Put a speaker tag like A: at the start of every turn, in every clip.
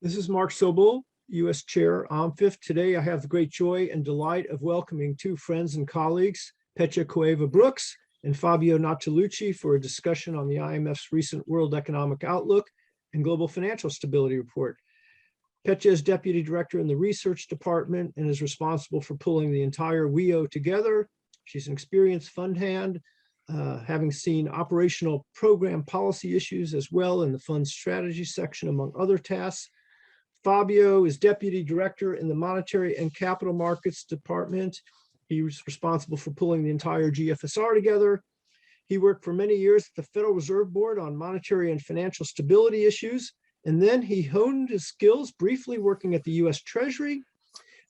A: This is Mark Sobel, U.S. Chair, OMFIF. Today, I have the great joy and delight of welcoming two friends and colleagues, Petja Cueva-Brooks and Fabio Nattalucci, for a discussion on the IMF's recent World Economic Outlook and Global Financial Stability Report. Petja is Deputy Director in the Research Department and is responsible for pulling the entire WEO together. She's an experienced fund hand, having seen operational program policy issues as well in the fund strategy section, among other tasks. Fabio is Deputy Director in the Monetary and Capital Markets Department. He was responsible for pulling the entire GFSR together. He worked for many years at the Federal Reserve Board on monetary and financial stability issues, and then he honed his skills briefly working at the US Treasury.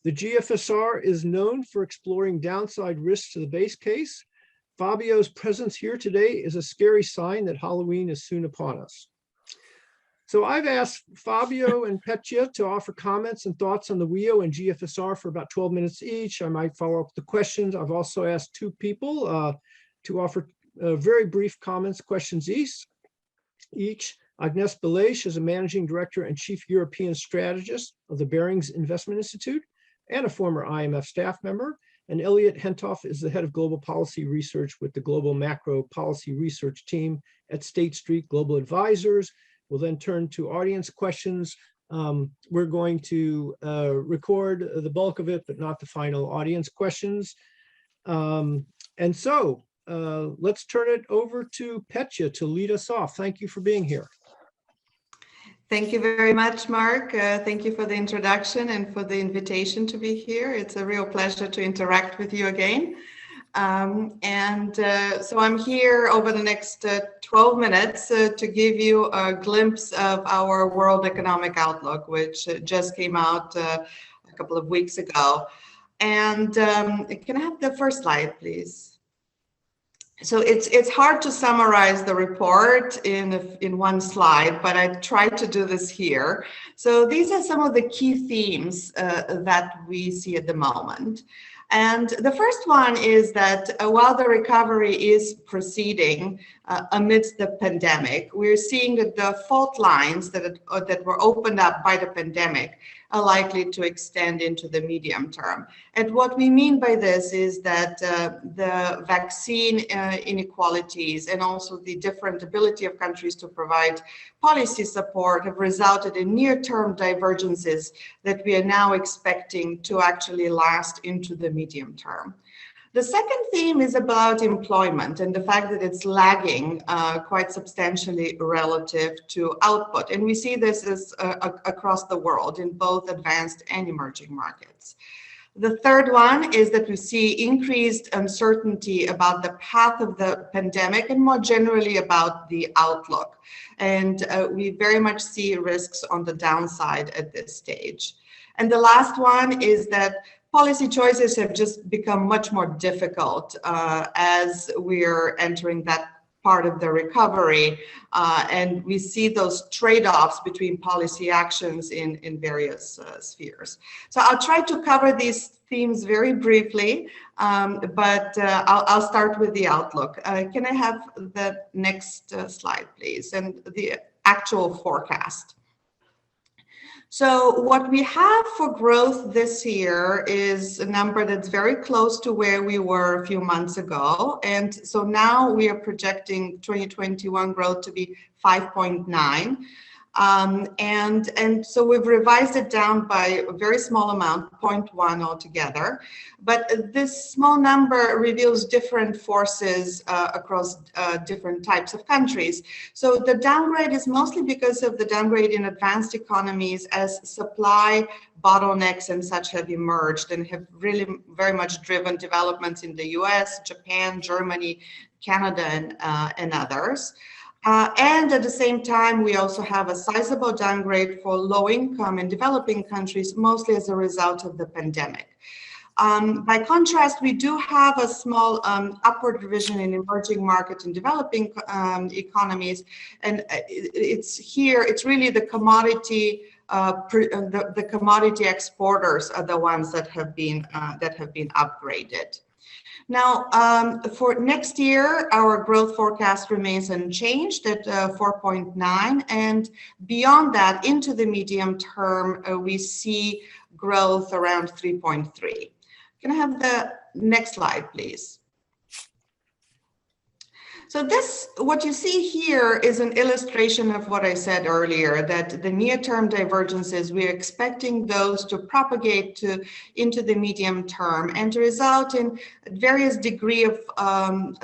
A: The GFSR is known for exploring downside risks to the base case. Fabio's presence here today is a scary sign that Halloween is soon upon us. So I've asked Fabio and Petja to offer comments and thoughts on the WEO and GFSR for about 12 minutes each. I might follow up with the questions. I've also asked two people to offer very brief comments, questions each. Agnes Belèche is a Managing Director and Chief European Strategist of the Barings Investment Institute and a former IMF staff member. And Elliot Hentoff is the Head of Global Policy Research with the Global Macro Policy Research Team at State Street Global Advisors. We'll then turn to audience questions. We're going to record the bulk of it, but not the final audience questions. And so let's turn it over to Petja to lead us off. Thank you for being here.
B: Thank you very much, Mark. Thank you for the introduction and for the invitation to be here. It's a real pleasure to interact with you again. So I'm here over the next 12 minutes to give you a glimpse of our World Economic Outlook, which just came out a couple of weeks ago. And can I have the first slide, please? So it's hard to summarize the report in one slide, but I tried to do this here. So these are some of the key themes that we see at the moment. And the first one is that while the recovery is proceeding amidst the pandemic, we're seeing that the fault lines that were opened up by the pandemic are likely to extend into the medium term. And what we mean by this is that the vaccine inequalities and also the different ability of countries to provide policy support have resulted in near-term divergences that we are now expecting to actually last into the medium term. The second theme is about employment and the fact that it's lagging quite substantially relative to output. And we see this as across the world in both advanced and emerging markets. The third one is that we see increased uncertainty about the path of the pandemic and more generally about the outlook. And we very much see risks on the downside at this stage. And the last one is that policy choices have just become much more difficult as we're entering that part of the recovery. And we see those trade-offs between policy actions in various spheres. So I'll try to cover these themes very briefly, but I'll start with the outlook. Can I have the next slide, please? And the actual forecast. So what we have for growth this year is a number that's very close to where we were a few months ago. And so now we are projecting 2021 growth to be 5.9. And so we've revised it down by a very small amount, 0.1 altogether. But this small number reveals different forces across different types of countries. So the downgrade is mostly because of the downgrade in advanced economies as supply bottlenecks and such have emerged and have really very much driven developments in the US, Japan, Germany, Canada, and others. And at the same time, we also have a sizable downgrade for low-income and developing countries, mostly as a result of the pandemic. By contrast, we do have a small upward revision in emerging markets and developing economies, and it's really the commodity commodity exporters are the ones that have been upgraded. Now, for next year, our growth forecast remains unchanged at 4.9, and beyond that, into the medium term, we see growth around 3.3. Can I have the next slide, please? So this, what you see here is an illustration of what I said earlier, that the near-term divergences, we're expecting those to propagate into the medium term and to result in various degree of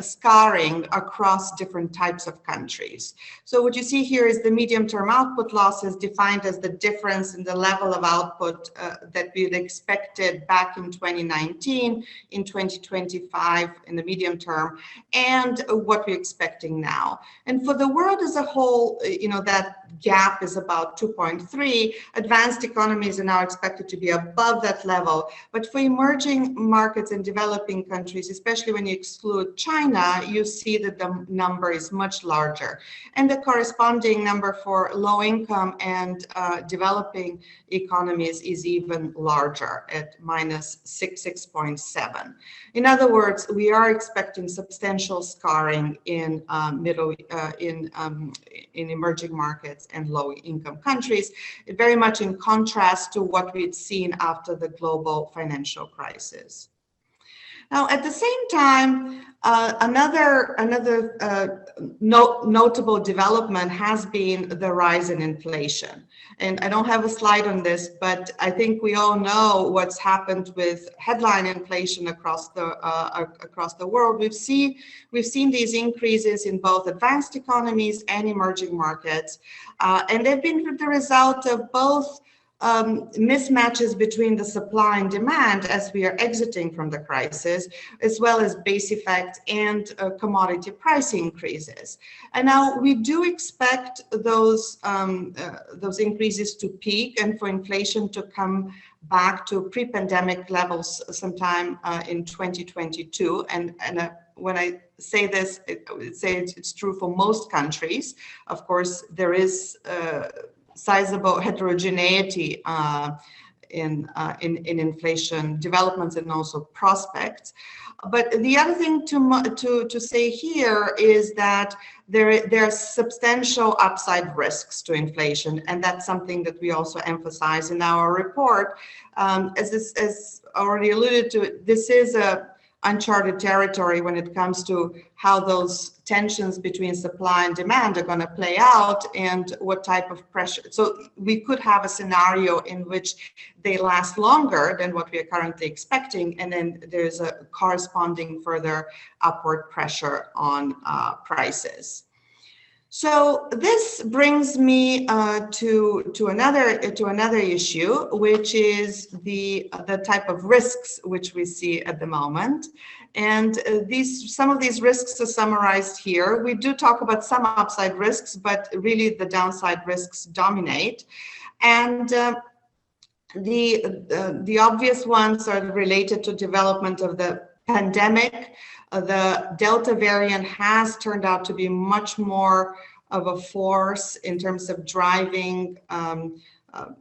B: scarring across different types of countries. So what you see here is the medium-term output losses defined as the difference in the level of output that we had expected back in 2019, in 2025 in the medium term, and what we expecting now. And for the world as a whole, that gap is about 2.3. Advanced economies are now expected to be above that level. But for emerging markets and developing countries, especially when you exclude China, you see that the number is much larger. And the corresponding number for low income and developing economies is even larger at minus 6.7. In other words, we are expecting substantial scarring in emerging markets and low-income countries, very much in contrast to what we'd seen after the global financial crisis. Now, at the same time, another notable development has been the rise in inflation. And I don't have a slide on this, but I think we all know what's happened with headline inflation across the world. We've seen these increases in both advanced economies and emerging markets, and they've been the result of both mismatches between the supply and demand as we are exiting from the crisis, as well as base effect and commodity price increases. And now we do expect those increases to peak and for inflation to come back to pre-pandemic levels sometime in 2022. And when I say this, it's true for most countries. Of course, there is sizable heterogeneity in inflation developments and also prospects. But the other thing to say here is that there are substantial upside risks to inflation, and that's something that we also emphasize in our report. As already alluded to, this is a uncharted territory when it comes to how those tensions between supply and demand are going to play out and what type of pressure. So we could have a scenario in which they last longer than what we are currently expecting, and then there's a corresponding further upward pressure on prices. So this brings me to another issue, which is the type of risks which we see at the moment. And some of these risks are summarized here. We do talk about some upside risks, but really the downside risks dominate. And the obvious ones are related to development of the pandemic. The Delta variant has turned out to be much more of a force in terms of driving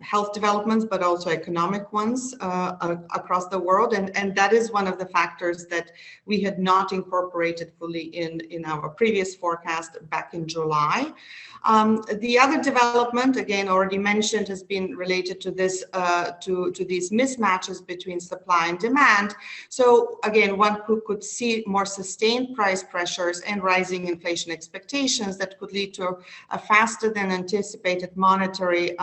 B: health developments, but also economic ones across the world. And that is one of the factors that we had not incorporated fully in our previous forecast back in July. The other development, again, already mentioned, has been related to this, to these mismatches between supply and demand. So again, one could see more sustained price pressures and rising inflation expectations that could lead to a faster than anticipated monetary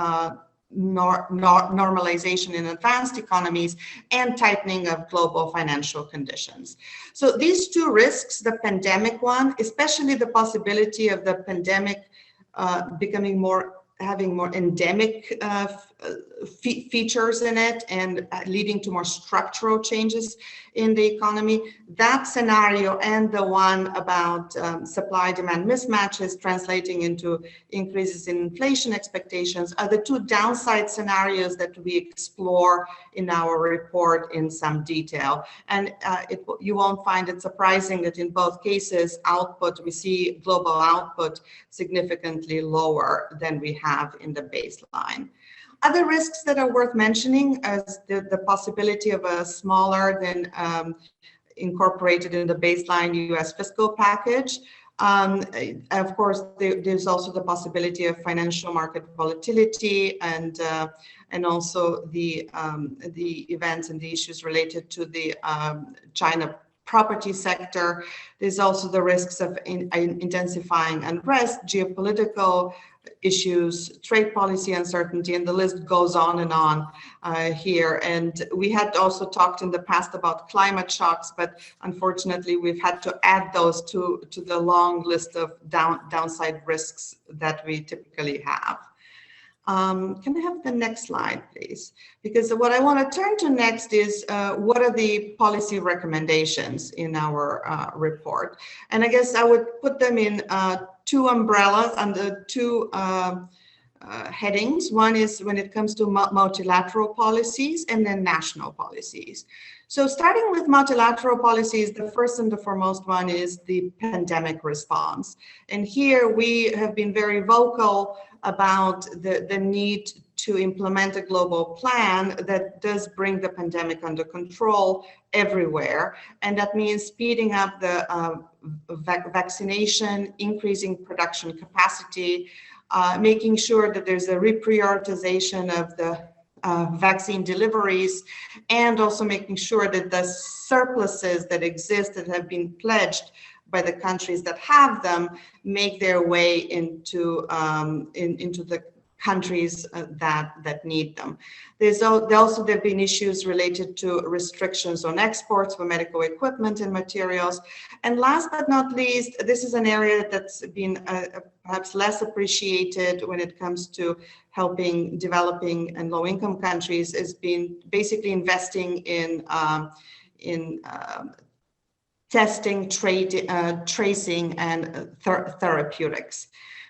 B: normalization in advanced economies and tightening of global financial conditions. So these two risks, the pandemic one, especially the possibility of the pandemic having more endemic features in it and leading to more structural changes in the economy. That scenario and the one about supply-demand mismatches translating into increases in inflation expectations are the two downside scenarios that we explore in our report in some detail. And you won't find it surprising that in both cases, we see global output significantly lower than we have in the baseline. Other risks that are worth mentioning is the possibility of a smaller than incorporated in the baseline US fiscal package. Of course, there's also the possibility of financial market volatility and also the events and the issues related to the China property sector. There's also the risks of intensifying unrest, geopolitical issues, trade policy uncertainty, and the list goes on and on here. And we had also talked in the past about climate shocks, but unfortunately we've had to add those to the long list of downside risks that we typically have. Can I have the next slide, please? Because what I want to turn to next is what are the policy recommendations in our report? And I guess I would put them in two umbrellas under two headings. One is when it comes to multilateral policies and then national policies. So starting with multilateral policies, the first and the foremost one is the pandemic response. And here we have been very vocal about the need to implement a global plan that does bring the pandemic under control everywhere. And that means speeding up the vaccination, increasing production capacity, making sure that there's a reprioritization of the vaccine deliveries, and also making sure that the surpluses that exist that have been pledged by the countries that have them make their way into the countries that need them. There have been issues related to restrictions on exports for medical equipment and materials. And last but not least, this is an area that's been perhaps less appreciated when it comes to helping developing and low-income countries, is been basically investing in testing, tracing, and therapeutics.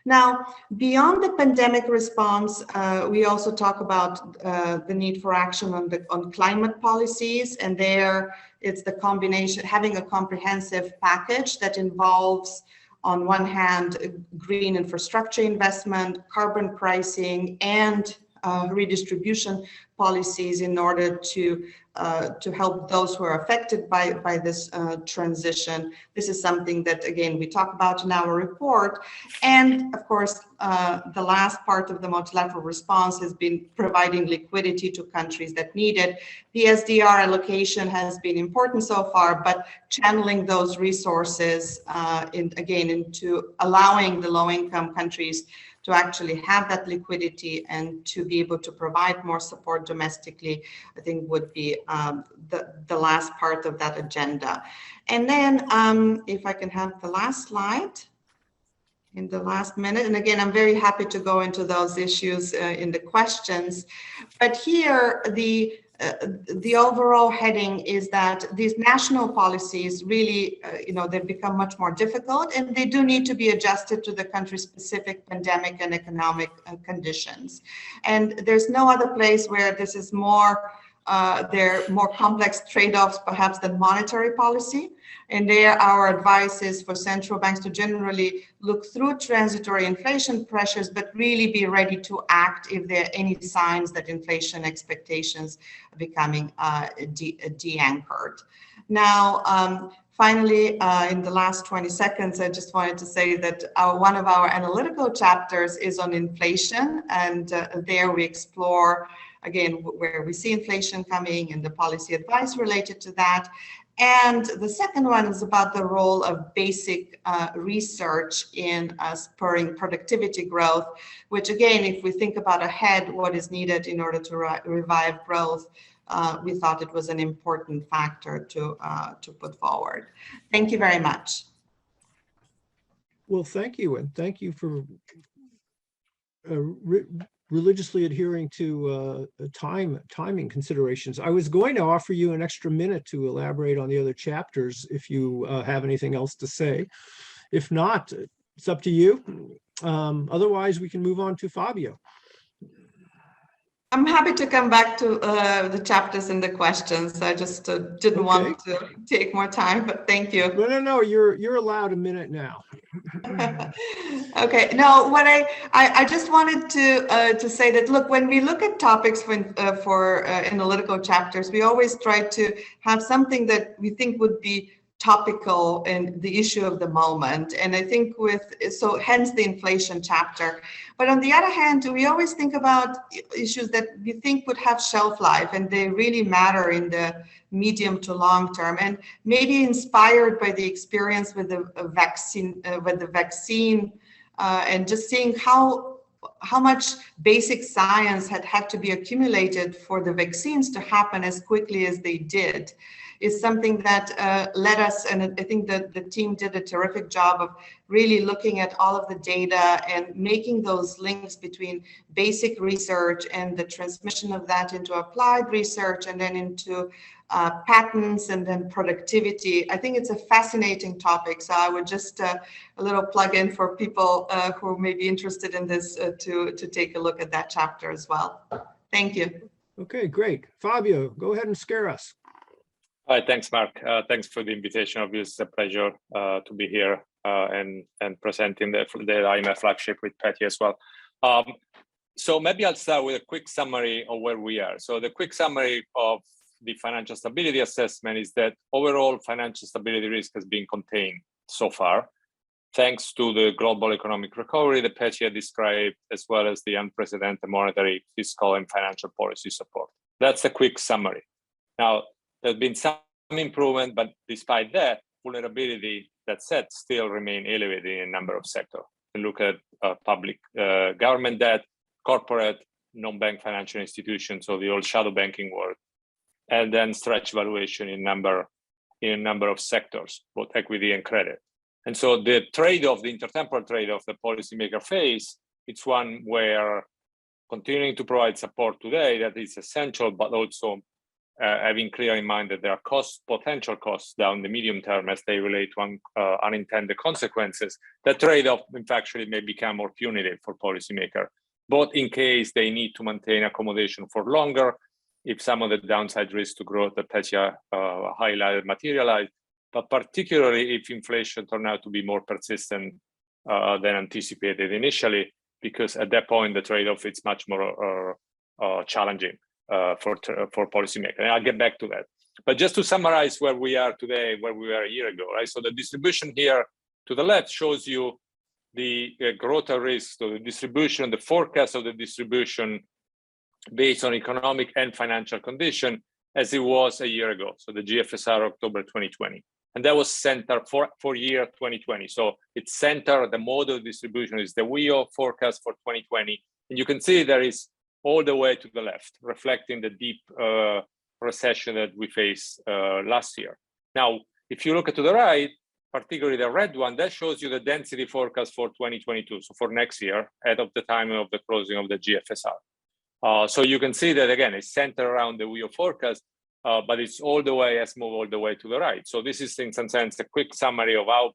B: Now, beyond the pandemic response, we also talk about the need for action on climate policies, and there it's the combination, having a comprehensive package that involves, on one hand, green infrastructure investment, carbon pricing, and redistribution policies in order to help those who are affected by this transition. This is something that, again, we talk about in our report. And of course, the last part of the multilateral response has been providing liquidity to countries that need it. The SDR allocation has been important so far, but channeling those resources into allowing the low-income countries to actually have that liquidity and to be able to provide more support domestically, I think would be the last part of that agenda. And then if I can have the last slide in the last minute. And again, I'm very happy to go into those issues in the questions. But here, the overall heading is that these national policies really, they've become much more difficult, and they do need to be adjusted to the country's specific pandemic and economic conditions. And there's no other place where this is more, they're more complex trade-offs perhaps than monetary policy. And there, our advice is for central banks to generally look through transitory inflation pressures, but really be ready to act if there are any signs that inflation expectations are becoming de-anchored. Now, finally, in the last 20 seconds, I just wanted to say that one of our analytical chapters is on inflation, and there we explore, again, where we see inflation coming and the policy advice related to that. And the second one is about the role of basic research in spurring productivity growth, which again, if we think about ahead what is needed in order to revive growth, we thought it was an important factor to put forward. Thank you very much.
A: Well, thank you, and thank you for religiously adhering to timing considerations. I was going to offer you an extra minute to elaborate on the other chapters if you have anything else to say. If not, it's up to you. Otherwise, we can move on to Fabio.
B: I'm happy to come back to the chapters and the questions. I just didn't want to take more time, but thank you.
A: No, you're allowed a minute now.
B: Okay. No, what I just wanted to say that, look, when we look at topics for analytical chapters, we always try to have something that we think would be topical and the issue of the moment. And I think so hence the inflation chapter. But on the other hand, we always think about issues that we think would have shelf life and they really matter in the medium to long term, and maybe inspired by the experience with the vaccine, and just seeing how much basic science had to be accumulated for the vaccines to happen as quickly as they did, is something that led us, and I think that the team did a terrific job of really looking at all of the data and making those links between basic research and the transmission of that into applied research and then into patents and then productivity. I think it's a fascinating topic. So I would just a little plug in for people who may be interested in this to take a look at that chapter as well. Thank you.
A: Okay, great. Fabio, go ahead and scare us.
C: Hi, thanks, Mark. Thanks for the invitation. Obviously, it's a pleasure to be here and presenting the IMF flagship with Patty as well. So maybe I'll start with a quick summary of where we are. So the quick summary of the financial stability assessment is that overall financial stability risk has been contained so far, thanks to the global economic recovery that Patty had described, as well as the unprecedented monetary, fiscal, and financial policy support. That's a quick summary. Now, there's been some improvement, but despite that, vulnerability, that said, still remain elevated in a number of sectors. You look at public government debt, corporate, non-bank financial institutions, so the old shadow banking world, and then stretch valuation in a number of sectors, both equity and credit. And so the trade-off, the intertemporal trade-off the policymaker face, it's one where continuing to provide support today that is essential, but also having clear in mind that there are potential costs down the medium term as they relate to unintended consequences. That trade-off, in fact, actually may become more punitive for policymakers, both in case they need to maintain accommodation for longer, if some of the downside risks to growth that Petya highlighted materialize, but particularly if inflation turned out to be more persistent than anticipated initially, because at that point, the trade-off is much more challenging for policymakers. And I'll get back to that. But just to summarize where we are today, where we were a year ago, right? So the distribution here to the left shows you the growth of risk, so the distribution, the forecast of the distribution based on economic and financial condition as it was a year ago. So the GFSR October 2020. And that was centered for year 2020. So it's centered, the model distribution is the WEO forecast for 2020. And you can see there is all the way to the left, reflecting the deep recession that we faced last year. Now, if you look to the right, particularly the red one, that shows you the density forecast for 2022, so for next year, at of the time of the closing of the GFSR. So you can see that, again, it's centered around the WEO forecast, but it's all the way, has moved all the way to the right. So this is, in some sense, a quick summary of how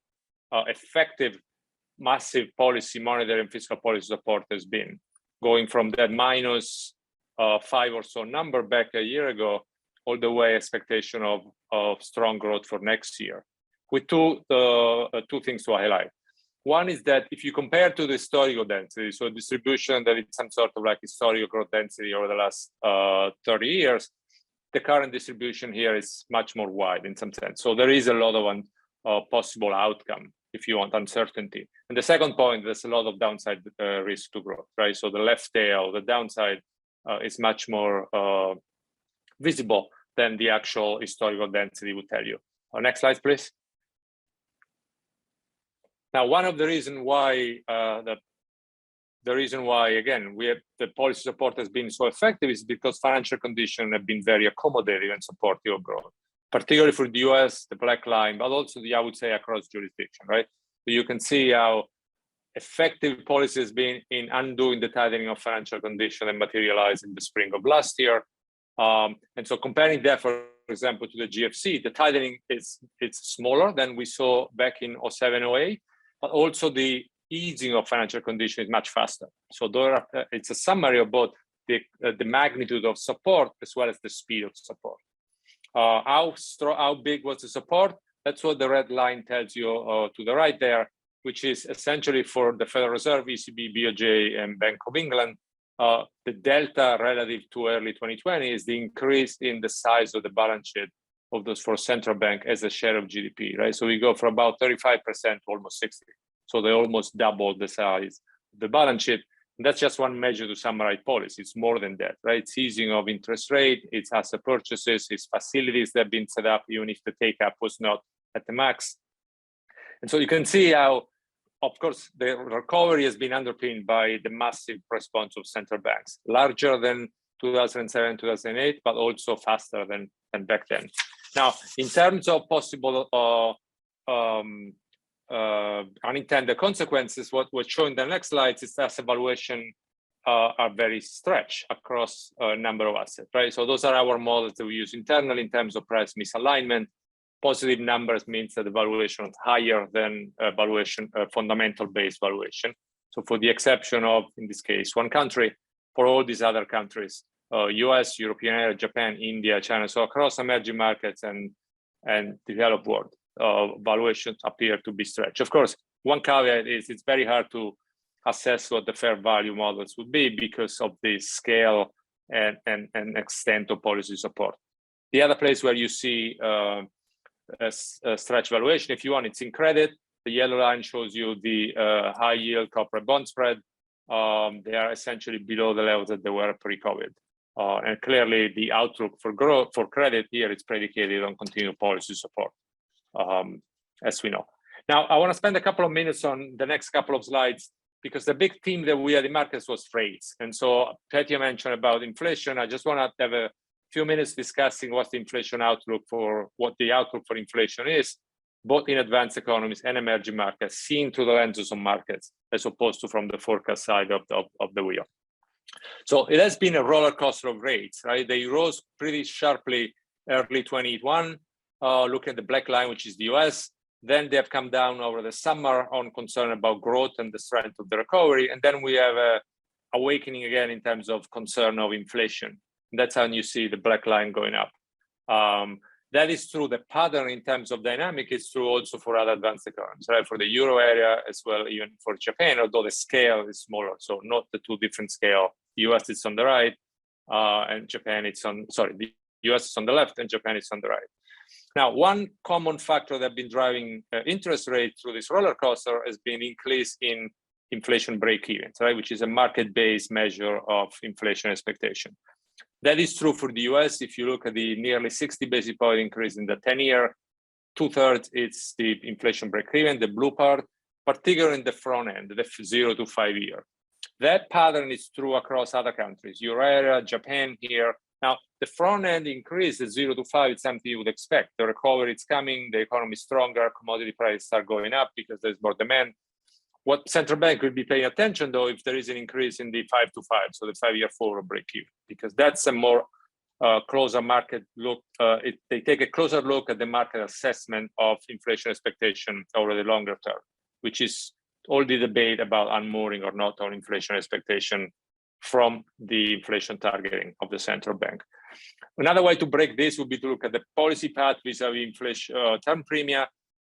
C: effective massive policy, monetary and fiscal policy support has been, going from that -5 or so number back a year ago, all the way expectation of strong growth for next year. With two things to highlight. One is that if you compare to the historical density, so distribution that is some sort of like historical growth density over the last 30 years, the current distribution here is much more wide in some sense. So there is a lot of possible outcome, if you want, uncertainty. And the second point, there's a lot of downside risk to growth, right? So the left tail, the downside is much more visible than the actual historical density would tell you. Next slide, please. Now, one of the reasons why again the policy support has been so effective is because financial conditions have been very accommodative and supportive of growth, particularly for the US, the black line, but also I would say across jurisdiction, right? So you can see how effective policy has been in undoing the tightening of financial conditions that materialized in the spring of last year. And so comparing that, for example, to the GFC, the tightening it's smaller than we saw back in 07-08, but also the easing of financial conditions is much faster. So it's a summary of both the magnitude of support as well as the speed of support. How big was the support? That's what the red line tells you to the right there, which is essentially for the Federal Reserve, ECB, BOJ, and Bank of England. The delta relative to early 2020 is the increase in the size of the balance sheet of those four central banks as a share of GDP, right? So we go from about 35% to almost 60%. So they almost doubled the size of the balance sheet. And that's just one measure to summarize policy. It's more than that, right? It's easing of interest rate, it's asset purchases, it's facilities that have been set up, even if the take-up was not at the max. And so you can see how, of course, the recovery has been underpinned by the massive response of central banks, larger than 2007, 2008, but also faster than back then. Now, in terms of possible unintended consequences, what we're showing in the next slides is that valuation are very stretched across a number of assets, right? So those are our models that we use internally in terms of price misalignment. Positive numbers means that the valuation is higher than valuation, fundamental based valuation. So for the exception of, in this case, one country, for all these other countries, US, European area, Japan, India, China, so across emerging markets and developed world, valuations appear to be stretched. Of course, one caveat is it's very hard to assess what the fair value models would be because of the scale and extent of policy support. The other place where you see a stretch valuation, if you want, it's in credit. The yellow line shows you the high yield corporate bond spread. They are essentially below the levels that they were pre-COVID. And clearly the outlook for growth for credit here is predicated on continued policy support, as we know. Now, I want to spend a couple of minutes on the next couple of slides because the big theme that we had in markets was rates. And so Petya mentioned about inflation. I just want to have a few minutes discussing what's the inflation outlook for what the outlook for inflation is, both in advanced economies and emerging markets, seen through the lenses of markets, as opposed to from the forecast side of the wheel. So it has been a roller coaster of rates, right? They rose pretty sharply early 2021. Look at the black line, which is the US. Then they have come down over the summer on concern about growth and the strength of the recovery. And then we have a awakening again in terms of concern of inflation. And that's how you see the black line going up. That is true. The pattern in terms of dynamic is true also for other advanced economies, right? For the euro area as well, even for Japan, although the scale is smaller. So not the two different scale. The US is on the right, and Japan it's on, sorry, the US is on the left and Japan is on the right. Now, one common factor that has been driving interest rates through this roller coaster has been increase in inflation break-evens, right? Which is a market-based measure of inflation expectation. That is true for the US. If you look at the nearly 60 basis point increase in the 10-year, 2/3 it's the inflation break-even, the blue part, particularly in the front end, the 0 to 5 year. That pattern is true across other countries, Euro area, Japan here. Now, the front end increase, the 0 to 5, it's something you would expect. The recovery is coming, the economy is stronger, commodity prices are going up because there's more demand. What central bank will be paying attention, though, if there is an increase in the 5 to 5, so the 5-year forward break-even, because that's a more closer market look. They take a closer look at the market assessment of inflation expectation over the longer term, which is all the debate about unmooring or not on inflation expectation from the inflation targeting of the central bank. Another way to break this would be to look at the policy path vis-a-vis inflation term premia.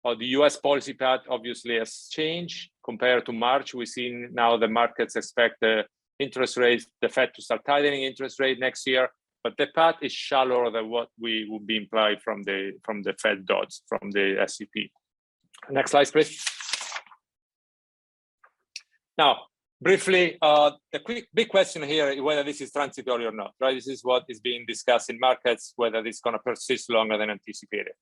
C: The US policy path obviously has changed compared to March. We've seen now the markets expect the interest rates, the Fed to start tightening interest rate next year, but the path is shallower than what we would be implied from the Fed dots, from the SEP. Next slide, please. Now, briefly, the big question here is whether this is transitory or not, right? This is what is being discussed in markets, whether this is going to persist longer than anticipated.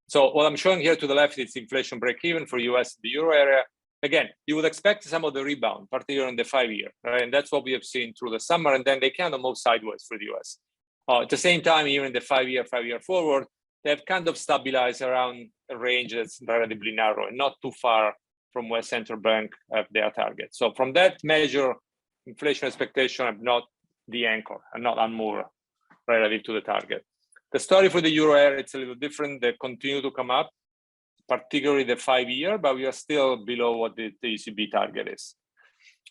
C: So what I'm showing here to the left is inflation break-even for US and the euro area. Again, you would expect some of the rebound, particularly in the 5-year, right? And that's what we have seen through the summer, and then they kind of move sideways for the US. At the same time, even in the 5-year forward, they have kind of stabilized around a range that's relatively narrow and not too far from where central bank have their target. So from that measure, inflation expectation are not the anchor and not unmoored relative to the target. The story for the euro area, it's a little different. They continue to come up, particularly the 5-year, but we are still below what the ECB target is.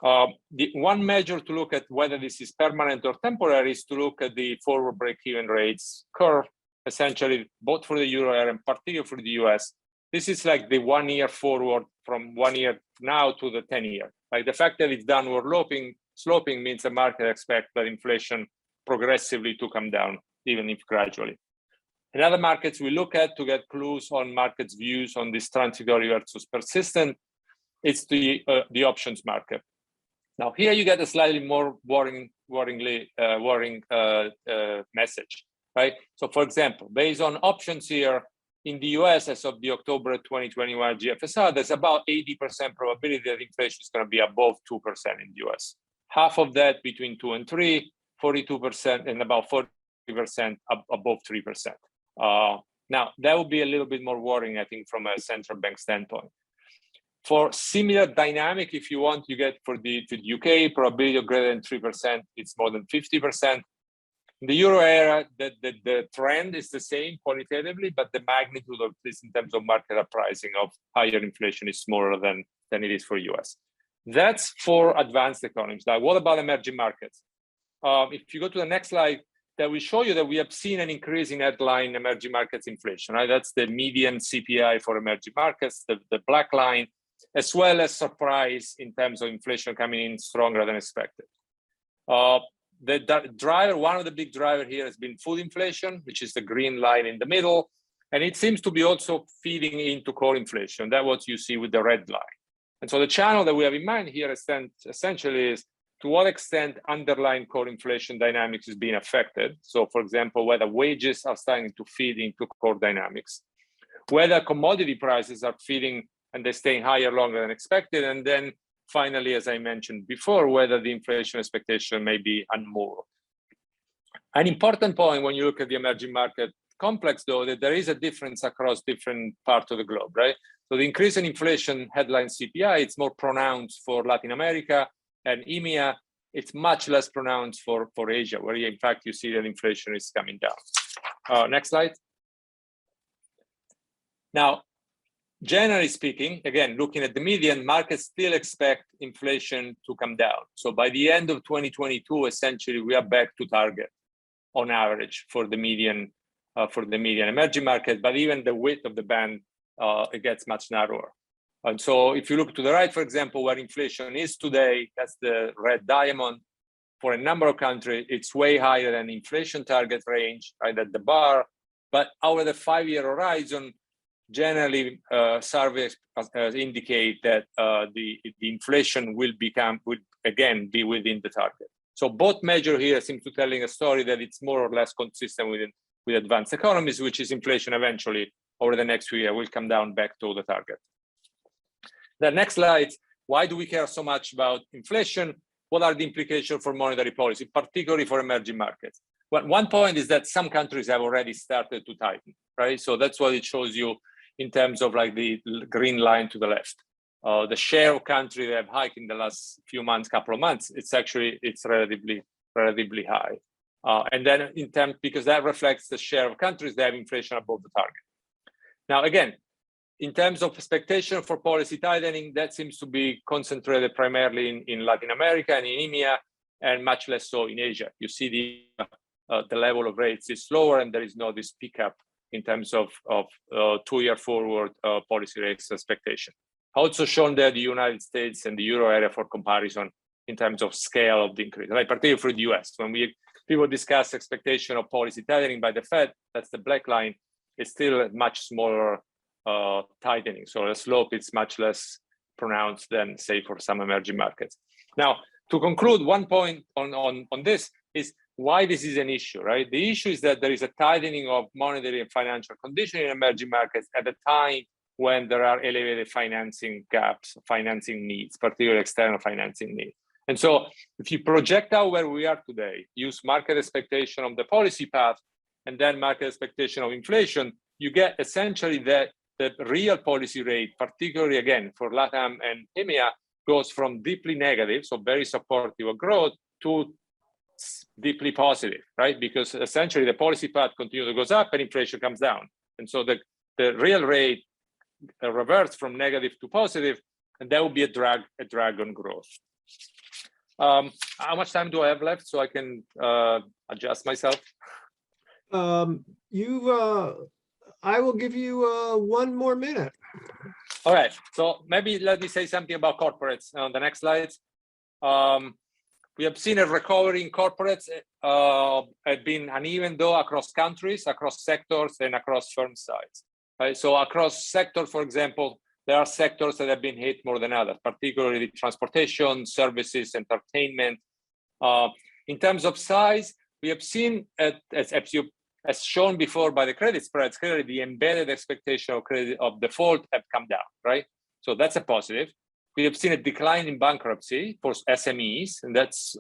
C: The one measure to look at whether this is permanent or temporary is to look at the forward break-even rates curve, essentially both for the euro area and particularly for the US. This is like the 1 year forward from 1 year now to the 10-year. Like the fact that it's downward sloping means the market expects that inflation progressively to come down, even if gradually. In other markets we look at to get clues on markets' views on this transitory versus persistent, it's the options market. Now here you get a slightly more worrying message, right? So for example, based on options here in the US as of the October 2021 GFSR, there's about 80% probability that inflation is going to be above 2% in the US. Half of that between 2 and 3, 42%, and about 40% above 3%. Now that would be a little bit more worrying, I think, from a central bank standpoint. For similar dynamic, if you want, you get for the UK probability of greater than 3%, it's more than 50%. In the euro area, the trend is the same qualitatively, but the magnitude of this in terms of market pricing of higher inflation is smaller than it is for US. That's for advanced economies. Now, what about emerging markets? If you go to the next slide, that will show you that we have seen an increase in headline emerging markets inflation, right? That's the median CPI for emerging markets, the black line, as well as surprise in terms of inflation coming in stronger than expected. The driver, one of the big drivers here has been food inflation, which is the green line in the middle. And it seems to be also feeding into core inflation. That's what you see with the red line. And so the channel that we have in mind here essentially is to what extent underlying core inflation dynamics is being affected. So for example, whether wages are starting to feed into core dynamics, whether commodity prices are feeding and they're staying higher longer than expected. And then finally, as I mentioned before, whether the inflation expectation may be unmoved. An important point when you look at the emerging market complex, though, that there is a difference across different parts of the globe, right? So the increase in inflation headline CPI, it's more pronounced for Latin America and EMEA. It's much less pronounced for Asia, where in fact you see that inflation is coming down. Next slide. Now, generally speaking, again, looking at the median, markets still expect inflation to come down. So by the end of 2022, essentially, we are back to target on average for the median emerging market, but even the width of the band, it gets much narrower. And so if you look to the right, for example, where inflation is today, that's the red diamond. For a number of countries, it's way higher than inflation target range, right, at the bar. But over the 5-year horizon, generally, surveys indicate that the inflation will again be within the target. So both measures here seem to telling a story that it's more or less consistent with advanced economies, which is inflation eventually over the next few years will come down back to the target. The next slide, why do we care so much about inflation? What are the implications for monetary policy, particularly for emerging markets? Well, one point is that some countries have already started to tighten, right? So that's what it shows you in terms of like the green line to the left. The share of countries that have hiked in the last few months, couple of months, it's relatively high. And then in terms, because that reflects the share of countries that have inflation above the target. Now, again, in terms of expectation for policy tightening, that seems to be concentrated primarily in Latin America and in EMEA, and much less so in Asia. You see the level of rates is lower, and there is no this pickup in terms of 2-year forward policy rates expectation. Also shown there the United States and the euro area for comparison in terms of scale of the increase, right? Particularly for the US. When people discuss expectation of policy tightening by the Fed, that's the black line, it's still a much smaller tightening. So the slope is much less pronounced than, say, for some emerging markets. Now, to conclude, one point on this is why this is an issue, right? The issue is that there is a tightening of monetary and financial conditions in emerging markets at a time when there are elevated financing gaps, financing needs, particularly external financing needs. And so if you project out where we are today, use market expectation of the policy path, and then market expectation of inflation, you get essentially that the real policy rate, particularly again for LATAM and EMEA, goes from deeply negative, so very supportive of growth, to deeply positive, right? Because essentially the policy path continues to go up and inflation comes down. And so the real rate reverts from negative to positive, and that will be a drag on growth. How much time do I have left so I can adjust myself?
A: I will give you 1 more minute.
C: All right, so maybe let me say something about corporates on the next slides. We have seen a recovery in corporates have been uneven though across countries, across sectors, and across firm size. Right? So across sector, for example, there are sectors that have been hit more than others, particularly transportation, services, entertainment. In terms of size, we have seen, as shown before by the credit spreads, clearly the embedded expectation of credit of default have come down, right? So that's a positive. We have seen a decline in bankruptcy for SMEs, and that's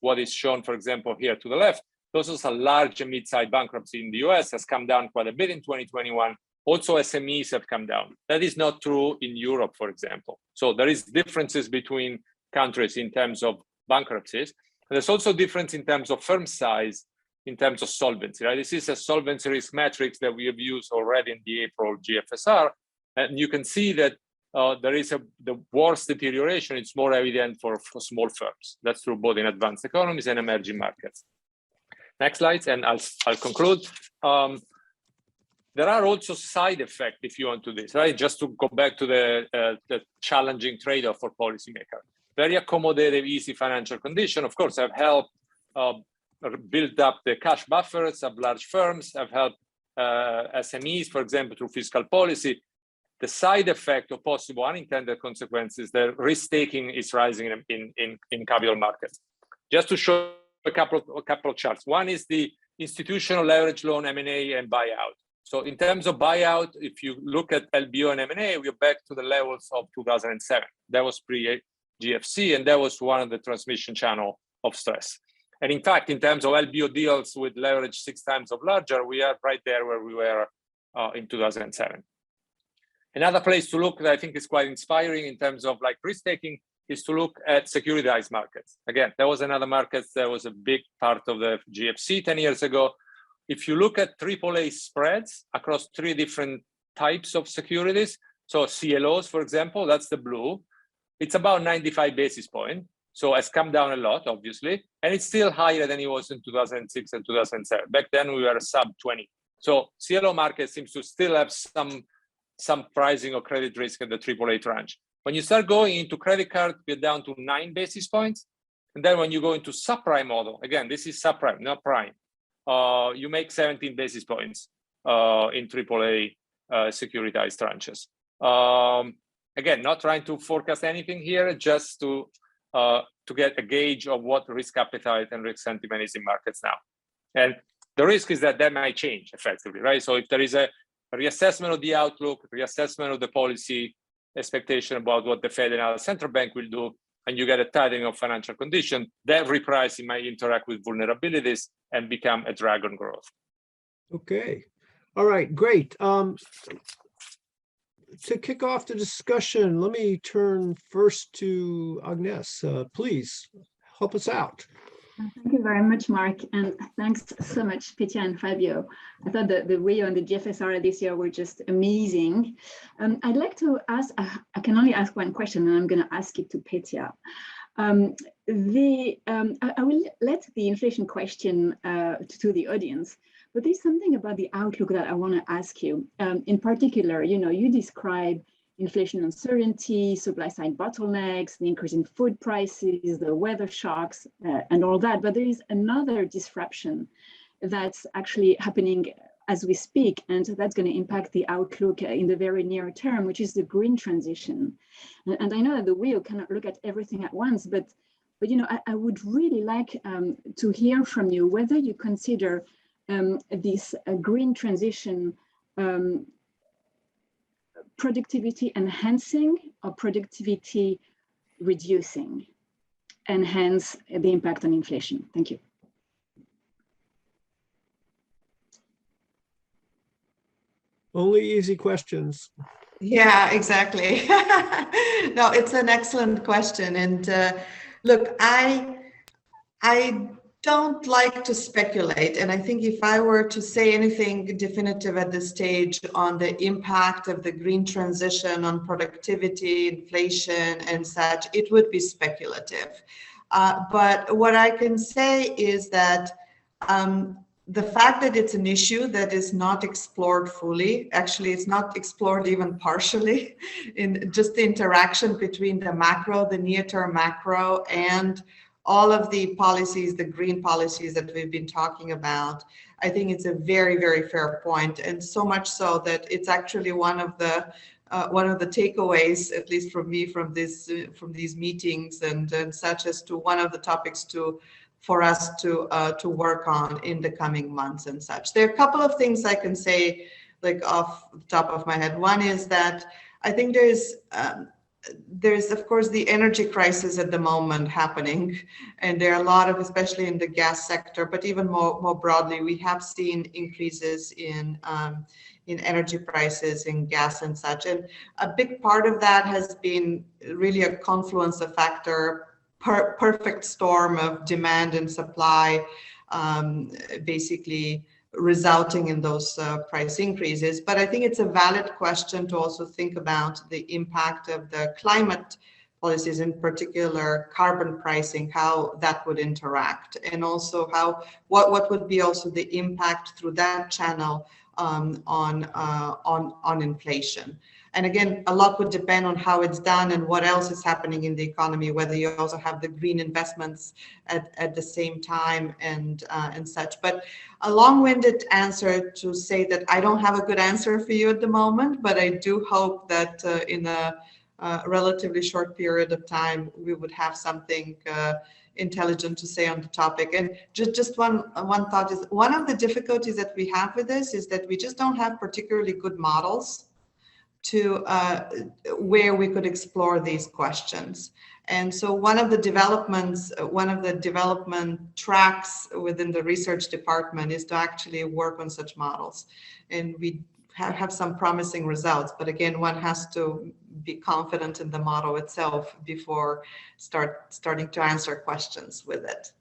C: what is shown, for example, here to the left. Those are large and mid-sized bankruptcy in the US has come down quite a bit in 2021. Also, SMEs have come down. That is not true in Europe, for example. So there is differences between countries in terms of bankruptcies. And there's also difference in terms of firm size, in terms of solvency, right? This is a solvency risk matrix that we have used already in the April GFSR. And you can see that there is the worst deterioration. It's more evident for small firms. That's true both in advanced economies and emerging markets. Next slide, and I'll conclude. There are also side effects, if you want to this, right? Just to go back to the challenging trade-off for policymakers. Very accommodative, easy financial condition, of course, have helped build up the cash buffers of large firms, have helped SMEs, for example, through fiscal policy. The side effect of possible unintended consequences, the risk-taking is rising in capital markets. Just to show a couple of charts. One is the institutional leverage loan, M&A, and buyout. So in terms of buyout, if you look at LBO and M&A, we're back to the levels of 2007. That was pre-GFC, and that was one of the transmission channel of stress. And in fact, in terms of LBO deals with leverage 6 times of larger, we are right there where we were in 2007. Another place to look that I think is quite inspiring in terms of like risk-taking is to look at securitized markets. Again, that was another market that was a big part of the GFC 10 years ago. If you look at AAA spreads across 3 different types of securities, so CLOs, for example, that's the blue, it's about 95 basis points. So it's come down a lot, obviously, and it's still higher than it was in 2006 and 2007. Back then, we were sub 20. So CLO market seems to still have some pricing of credit risk at the AAA tranche. When you start going into credit card, we're down to 9 basis points. And then when you go into subprime model, again, this is subprime, not prime, you make 17 basis points in AAA securitized tranches. Again, not trying to forecast anything here, just to get a gauge of what risk appetite and risk sentiment is in markets now. And the risk is that might change effectively, right? So if there is a reassessment of the outlook, reassessment of the policy expectation about what the Fed and other central bank will do, and you get a tightening of financial condition, that repricing might interact with vulnerabilities and become a drag on growth.
A: Okay. All right, great. To kick off the discussion, let me turn first to Agnes. Please help us out.
D: Thank you very much, Mark, and thanks so much, Petya and Fabio. I thought the Rio and the GFSR this year were just amazing. I'd like to ask, I can only ask one question, and I'm going to ask it to Petya. I will let the inflation question to the audience, but there's something about the outlook that I want to ask you. In particular, you describe inflation uncertainty, supply side bottlenecks, the increase in food prices, the weather shocks, and all that. But there is another disruption that's actually happening as we speak, and that's going to impact the outlook in the very near term, which is the green transition. And I know that the wheel cannot look at everything at once, but I would really like to hear from you whether you consider this green transition productivity enhancing or productivity reducing, and hence the impact on inflation. Thank you.
B: Only easy questions. Yeah, exactly. No, it's an excellent question. And look, I don't like to speculate. And I think if I were to say anything definitive at this stage on the impact of the green transition on productivity, inflation, and such, it would be speculative. But what I can say is that the fact that it's an issue that is not explored fully, actually it's not explored even partially, in just the interaction between the macro, the near-term macro, and all of the policies, the green policies that we've been talking about. I think it's a very, very fair point, and so much so that it's actually one of the takeaways, at least from me, from these meetings and such, as to one of the topics for us to work on in the coming months and such. There are a couple of things I can say, like off the top of my head. One is that I think there's of course the energy crisis at the moment happening, and there are a lot of, especially in the gas sector, but even more broadly, we have seen increases in energy prices, in gas and such. And a big part of that has been really a confluence of factor, perfect storm of demand and supply, basically resulting in those price increases. But I think it's a valid question to also think about the impact of the climate policies, in particular carbon pricing, how that would interact, and also what would be also the impact through that channel on inflation. And again, a lot would depend on how it's done and what else is happening in the economy, whether you also have the green investments at the same time and such. But a long-winded answer to say that I don't have a good answer for you at the moment, but I do hope that in a relatively short period of time, we would have something intelligent to say on the topic. And just one thought is, one of the difficulties that we have with this is that we just don't have particularly good models to where we could explore these questions. And so one of the development tracks within the research department is to actually work on such models. And we have some promising results, but again, one has to be confident in the model itself before starting to answer questions with it.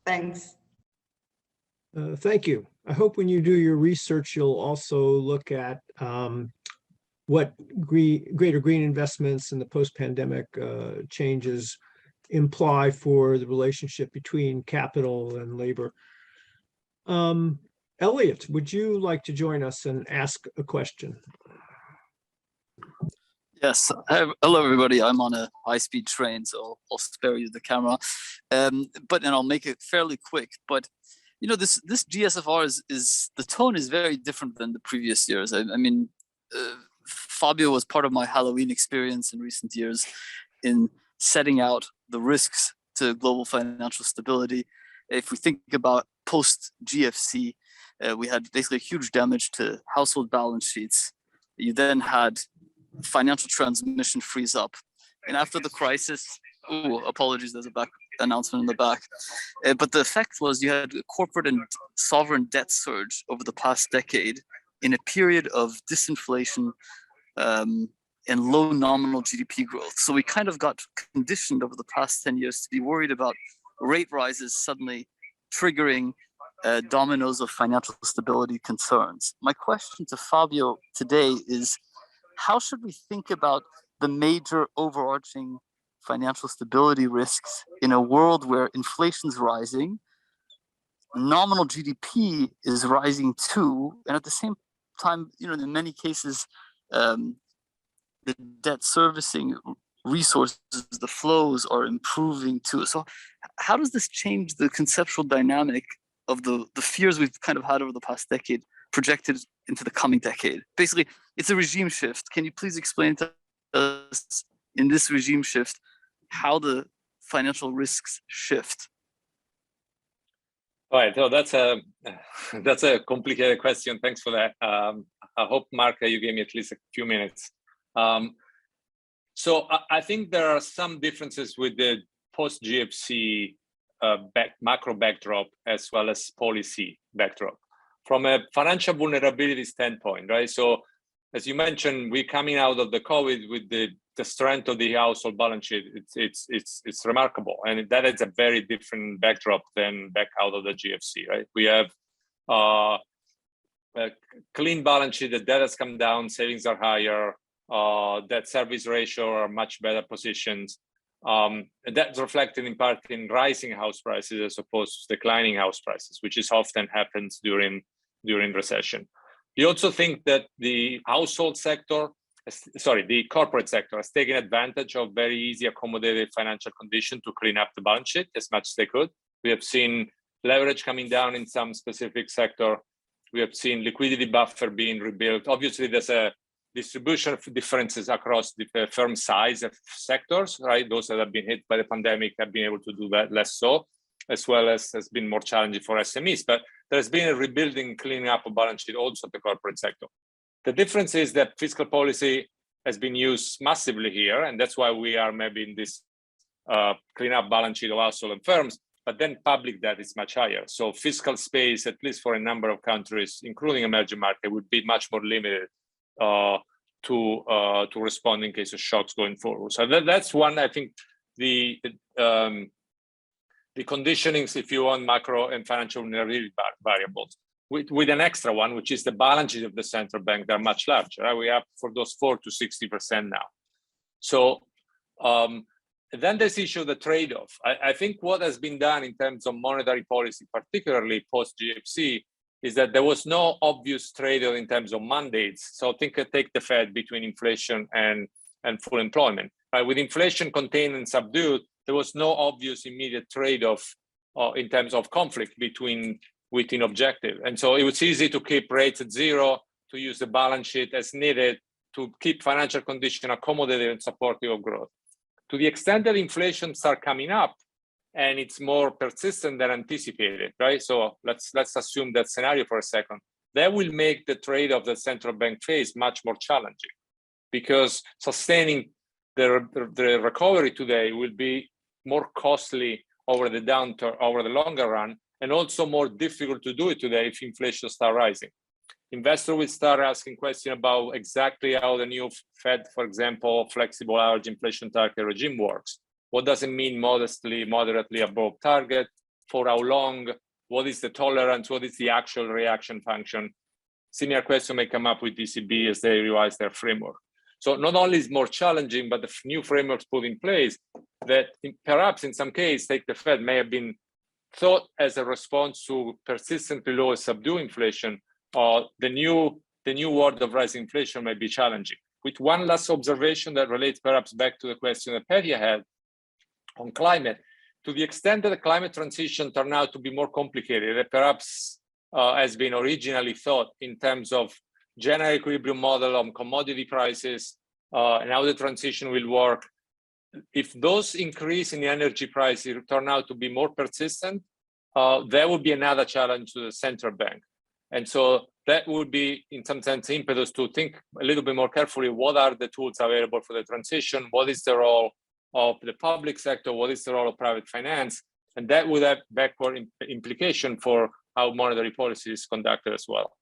B: Thanks.
A: Thank you. I hope when you do your research, you'll also look at what greater green investments and the post-pandemic changes imply for the relationship between capital and labor. Elliot, would you like to join us and ask a question?
E: Yes. Hello, everybody. I'm on a high-speed train, so I'll spare you the camera, and I'll make it fairly quick. But you know, this GSFR is the tone is very different than the previous years. I mean, Fabio was part of my Halloween experience in recent years in setting out the risks to global financial stability. If we think about post-GFC, we had basically huge damage to household balance sheets. You then had financial transmission freeze up. And after the crisis, apologies, there's a back announcement in the back. But the effect was you had a corporate and sovereign debt surge over the past decade in a period of disinflation and low nominal GDP growth. So we kind of got conditioned over the past 10 years to be worried about rate rises suddenly triggering dominoes of financial stability concerns. My question to Fabio today is, how should we think about the major overarching financial stability risks in a world where inflation's rising, nominal GDP is rising too, and at the same time, you know, in many cases, the debt servicing resources, the flows are improving too. So how does this change the conceptual dynamic of the fears we've kind of had over the past decade projected into the coming decade? Basically, it's a regime shift. Can you please explain to us in this regime shift how the financial risks shift?
C: All right, so that's a complicated question. Thanks for that. I hope, Mark, you gave me at least a few minutes. So I think there are some differences with the post-GFC macro backdrop as well as policy backdrop. From a financial vulnerability standpoint, right? So as you mentioned, we're coming out of the COVID with the strength of the household balance sheet. It's remarkable, and that is a very different backdrop than back out of the GFC, right? We have a clean balance sheet. The debt has come down, savings are higher, debt service ratio are much better positions. And that's reflected in part in rising house prices as opposed to declining house prices, which is often happens during recession. We also think that the household sector, the corporate sector has taken advantage of very easy accommodated financial condition to clean up the balance sheet as much as they could. We have seen leverage coming down in some specific sector. We have seen liquidity buffer being rebuilt. Obviously, there's a distribution of differences across the firm size of sectors, right? Those that have been hit by the pandemic have been able to do that less so, as well as has been more challenging for SMEs. But there's been a rebuilding, cleaning up of balance sheet also at the corporate sector. The difference is that fiscal policy has been used massively here, and that's why we are maybe in this clean up balance sheet of household and firms, but then public debt is much higher. So fiscal space, at least for a number of countries, including emerging market, would be much more limited to respond in case of shocks going forward. So that's one, I think, the conditionings, if you want, macro and financial vulnerability variables, with an extra one, which is the balance sheet of the central bank. They're much larger, right? We're up for those 4 to 60% now. So then this issue of the trade-off. I think what has been done in terms of monetary policy, particularly post-GFC, is that there was no obvious trade-off in terms of mandates. So take the Fed between inflation and full employment. With inflation contained and subdued, there was no obvious immediate trade-off in terms of conflict within objective. And so it was easy to keep rates at zero, to use the balance sheet as needed, to keep financial conditions accommodated and supportive of growth. To the extent that inflation starts coming up, and it's more persistent than anticipated, right? So let's assume that scenario for a second. That will make the trade-off that central bank face much more challenging, because sustaining the recovery today will be more costly over the downturn, over the longer run, and also more difficult to do it today if inflation starts rising. Investors will start asking questions about exactly how the new Fed, for example, flexible average inflation target regime works. What does it mean moderately above target? For how long? What is the tolerance? What is the actual reaction function? Similar question may come up with ECB as they revise their framework. So not only is it more challenging, but the new frameworks put in place that perhaps in some case, take the Fed, may have been thought as a response to persistently low subdued inflation, or the new world of rising inflation may be challenging. With one last observation that relates perhaps back to the question that Petty had on climate, to the extent that the climate transition turned out to be more complicated, that perhaps has been originally thought in terms of general equilibrium model on commodity prices and how the transition will work. If those increase in the energy prices turn out to be more persistent, there would be another challenge to the central bank. And so that would be, in some sense, impetus to think a little bit more carefully, what are the tools available for the transition? What is the role of the public sector? What is the role of private finance? And that would have backward implication for how monetary policy is conducted as well.